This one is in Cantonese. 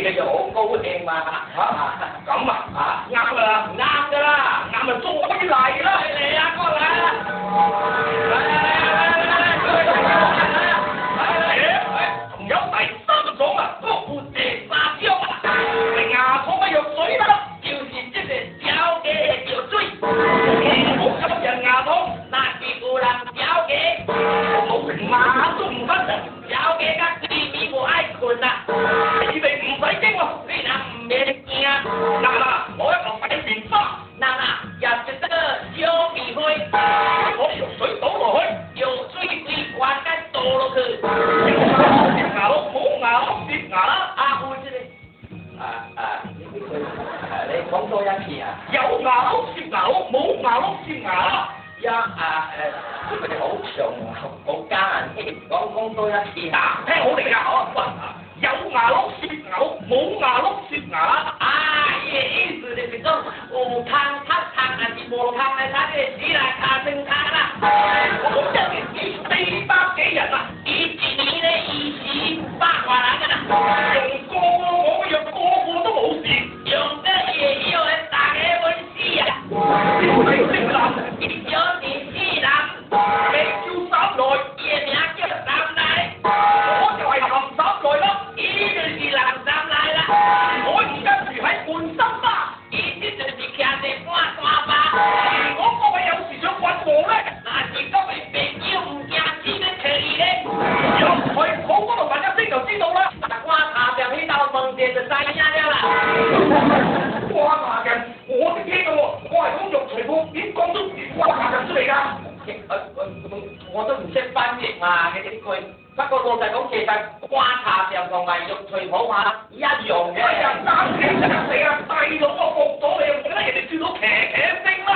嘅就好高興嘛。咁啊，啱啦，啱噶啦，啱咪終於嚟啦，嚟啊，哥嚟啦！仲有第三種啊，活地沙雕啊，係牙痛嘅藥水啦，就是即個小雞嘅藥水。好吸引牙痛，那是有人小雞，我成晚都唔瞓啊！小雞甲閨蜜無愛困啊！你哋唔使驚喎，你若唔免驚，嗱，攞一個洗面花，也一個小鼻灰，攞藥水倒落去，藥水規罐甲倒落去。攝牙咯，冇牙咯，攝牙啦。有這個，你講多一次啊！有牙咯，攝牙咯，冇牙咯，攝牙啦。佢哋好長啊，好艱難，講多一次啊！聽好嚟㗎，有牙咯，攝牙咯，冇牙咯，攝牙啦。伊個意思就是講有湯擦湯，還是無湯來擦嘅死啦，卡生卡啦。我一年醫400幾人啊，伊一年咧醫400多人啊，用過我嘅藥，個個都冇事。用得伊個藥嚟大家揾死啊！姓藍，有電死人，名叫三來，伊個名叫三來，我就係鹹三來啦。伊就是藍三來啦。我而家住喺半山巴，伊即就是徛喺半山巴。我各位有時想揾我咧，那是各位朋友唔驚死都可以咧。入去好嗰度問一聲就知道啦。我下邊呢道門店就知影了啦。瓜下人，我識聽㗎喎，我係講肉隨鋪，點講都瓜下人出嚟㗎。我都唔識分譯嘛，呢啲句。不過老實講，其實瓜茶上同埋肉隨鋪嘛一樣嘅。哎呀，啱死啊！大佬我服咗你，唔得人哋笑到騎騎聲啦。